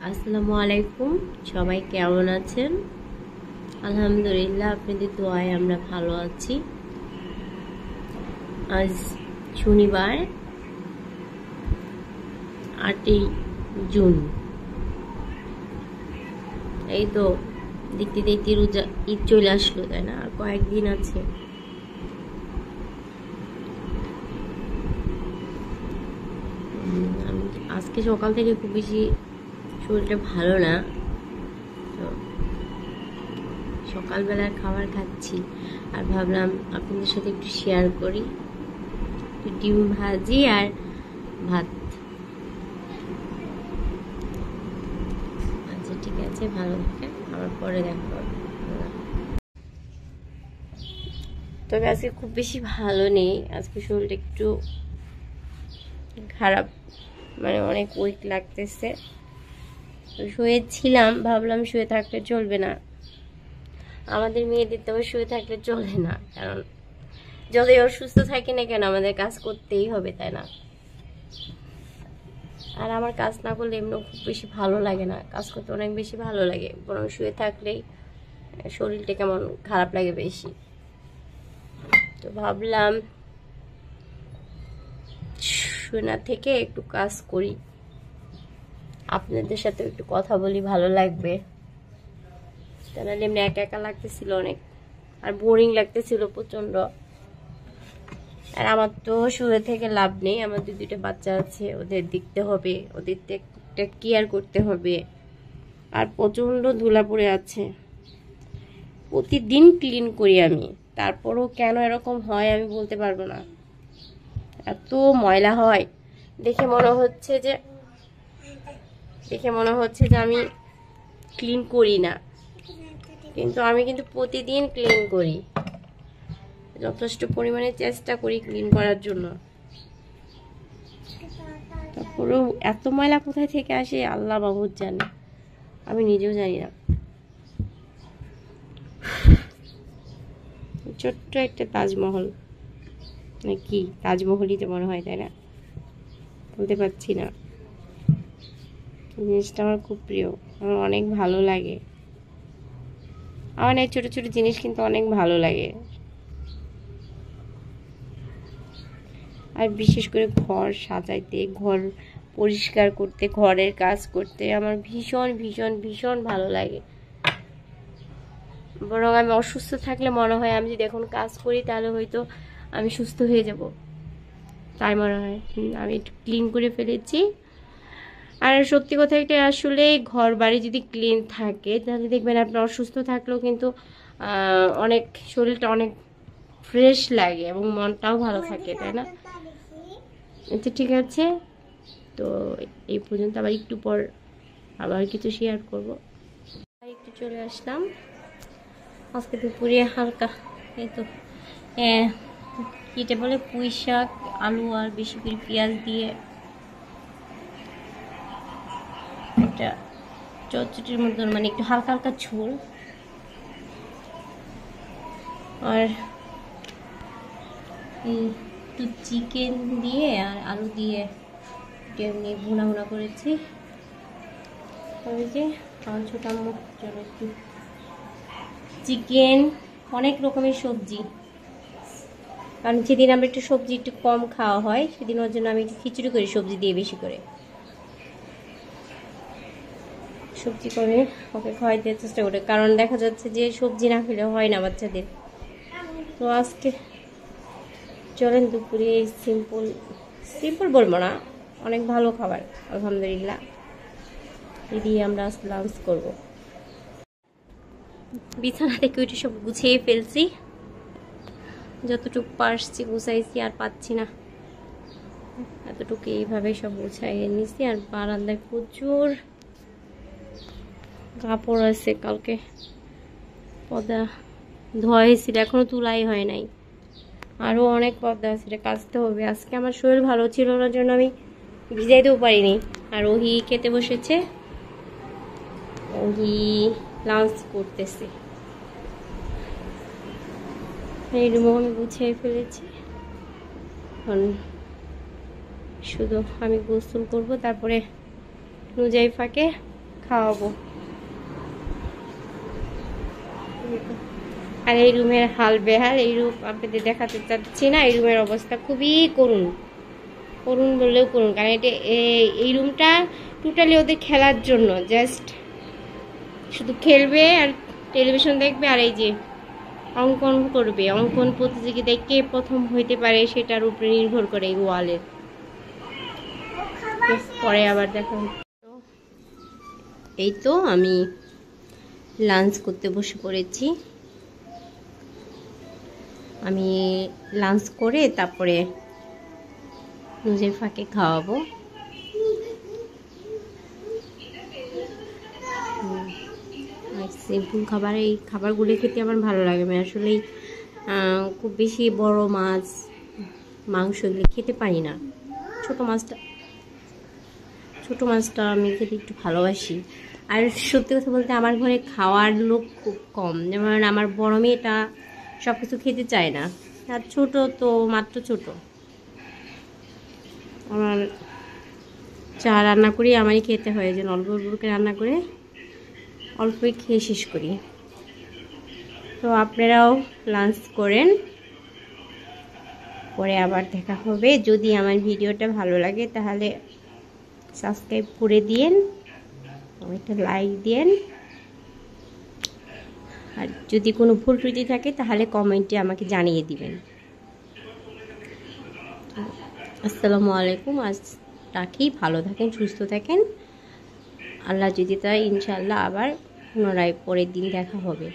আসসালামু আলাইকুম, সবাই কেমন আছেন? আলহামদুলিল্লাহ, আপনাদের দোয়ায় আমরা ভালো আছি। আজ শনিবার 8ই জুন। এই তো দেখতে দেখতে রোজা ঈদ চলে আসলো, তাই না? আর কয়েকদিন আছে। আমি আজকে সকাল থেকে খুব বেশি শরীরটা ভালো না, তো সকালবেলার খাবার খাচ্ছি আর ভাবলাম আপনাদের সাথে একটু শেয়ার করি। ডিম ভাজি আর ভাত। আচ্ছা, ঠিক আছে, ভালো থাকেন, আবার পরে দেখা হবে। তবে আজকে খুব বেশি ভালো নেই, আজকে শরীরটা একটু খারাপ, মানে অনেক উইক লাগতেছে। শুয়েছিলাম, ভাবলাম শুয়ে থাকলে চলবে না, আমাদের মেয়েদের তো শুয়ে থাকলে চলে না, কারণ যতই অসুস্থ থাকি না কেন আমাদের কাজ করতেই হবে, তাই না? আর আমার কাজ না করলে এমনি খুব বেশি ভালো লাগে না, কাজ করতে অনেক বেশি ভালো লাগে, বরং শুয়ে থাকলেই শরীরটা কেমন খারাপ লাগে বেশি। তো ভাবলাম শুয়ে থেকে একটু কাজ করি, আপনাদের সাথে একটু কথা বলি, ভালো লাগবে। তাহলে এমনি একা একা লাগতেছিল অনেক, আর বোরিং লাগতেছিল প্রচন্ড। আর আমার তো শুয়ে থেকে লাভ নেই, আমার দুইটা বাচ্চা আছে, ওদের দেখতে হবে, ওদের একটা কেয়ার করতে হবে। আর প্রচন্ড ধুলা পড়ে আছে, প্রতিদিন ক্লিন করি আমি, তারপরও কেন এরকম হয় আমি বলতে পারবো না। এত ময়লা হয়, দেখে মনে হচ্ছে যে আমি ক্লিন করি না, কিন্তু আমি প্রতিদিন ক্লিন করি, যথেষ্ট পরিমাণে চেষ্টা করি ক্লিন করার জন্য। তারপরেও এত ময়লা কোথায় থেকে আসে আল্লাহ মাবুদ জানে, আমি নিজেও জানি না। ছোট্ট একটা তাজমহল, নাকি তাজমহলই তো মনে হয়, তাই না? বলতে পারছি না, জিনিসটা আমার খুব প্রিয়, আমার অনেক ভালো লাগে। আমার এই ছোট ছোট জিনিস কিন্তু অনেক ভালো লাগে। আর বিশেষ করে ঘর সাজাইতে, ঘর পরিষ্কার করতে, ঘরের কাজ করতে আমার ভীষণ ভীষণ ভীষণ ভালো লাগে। বরং আমি অসুস্থ থাকলে মনে হয় আমি যদি এখন কাজ করি তাহলে হয়তো আমি সুস্থ হয়ে যাব, তাই মনে হয়। আমি একটু ক্লিন করে ফেলেছি। আর সত্যি কথা, এটা আসলে ঘর বাড়ি যদি ক্লিন থাকে তাহলে দেখবেন আপনি অসুস্থ থাকলেও কিন্তু অনেক শরীরটা অনেক ফ্রেশ লাগে এবং মনটাও ভালো থাকে, তাই না? আচ্ছা, ঠিক আছে, তো এই পর্যন্ত, আবার একটু পর আবার কিছু শেয়ার করব। একটু চলে আসলাম আজকে দুপুরে হালকা, এই তো এটা বলে পুঁই শাক, আলু আর বেশি করে পেঁয়াজ দিয়ে একটা চচ্চড়ির মতন, মানে একটু হালকা হালকা ঝোল। আর একটু চিকেন দিয়ে আর আলু দিয়ে এমনি ভুনা ভুনা করেছি। ওই যে আমার ছোট আম্মুর জন্য একটু চিকেন, অনেক রকমের সবজি, কারণ যেদিন আমরা একটু সবজি একটু কম খাওয়া হয় সেদিন ওর জন্য আমি একটু খিচুড়ি করি সবজি দিয়ে, বেশি করে সবজি করে ওকে খাওয়াইতে চেষ্টা করি, কারণ দেখা যাচ্ছে যে সবজি না খেলে হয় না বাচ্চাদের। তো আজকে চলেন দুপুরে সিম্পল সিম্পল বলবো না, অনেক ভালো খাবার আলহামদুলিল্লাহ, এই দিয়ে আমরা লাঞ্চ করবো। বিছানা থেকে ওইটা সব গুছিয়ে ফেলছি, যতটুকু পারছি গুছাইছি, আর পাচ্ছি না এতটুকু এইভাবে সব গুছাইয়ে নিছি। আর বারান্দায় প্রচুর কাপড় আছে, কালকে পর্দা ধোয়া হয়েছিল, এখনো তুলাই হয় নাই, আরও অনেক পর্দা আছে, এটা কাচতে হবে। আজকে আমার শরীর ভালো ছিল না জন্য আমি ভিজাইতেও পারিনি। আর ওহি খেতে বসেছে, ওহি লাঞ্চ করতেছে। এই রুমও আমি গুছিয়ে ফেলেছি, এখন শুধু আমি গোসল করব, তারপরে নুজাই ফাঁকে খাওয়াবো। আর এই রুমের হাল বেহাল, এই রুম আপনাদের দেখাতে চাচ্ছি না। এই রুমের অবস্থা খুবই করুণ, করুণ বললেও করুণ। কারণ এটা এই রুমটা টোটালি ওদের খেলার জন্য, জাস্ট শুধু খেলবে আর টেলিভিশন দেখবে আর এই যে অঙ্কন করবে। অঙ্কন প্রতিযোগিতায় কে প্রথম হইতে পারে সেটার উপরে নির্ভর করে এই ওয়ালের। পরে আবার দেখা হচ্ছে। এই তো আমি লাঞ্চ করতে বসে পড়েছি। আমি লাঞ্চ করে তারপরে নিজের ফাঁকে খাওয়াবো। সিম্পল খাবার, এই খাবারগুলো খেতে আমার ভালো লাগে। আমি আসলে খুব বেশি বড় মাছ মাংস এগুলো খেতে পারি না। ছোট মাছটা আমি খেতে একটু ভালোবাসি। আর সত্যি কথা বলতে আমার ঘরে খাওয়ার লোক খুব কম। যেমন আমার বড় মেয়েটা সব কিছু খেতে চায় না, আর ছোট তো মাত্র ছোট। আমার চা রান্না করি আমারই খেতে হয়, যেন অল্প অল্প করে রান্না করে অল্পই খেয়ে শেষ করি। তো আপনারাও লাঞ্চ করেন, পরে আবার দেখা হবে। যদি আমার ভিডিওটা ভালো লাগে তাহলে সাবস্ক্রাইব করে দিয়েন, একটা লাইক দিয়েন। আর যদি কোনো ভুল ত্রুটি থাকে তাহলে কমেন্টে আমাকে জানিয়ে দিবেন। আসসালামু আলাইকুম। আজ রাখি, ভালো থাকেন, সুস্থ থাকেন। আল্লাহ যদি তাই ইনশাআল্লাহ আবার পুনরায় পরের দিন দেখা হবে।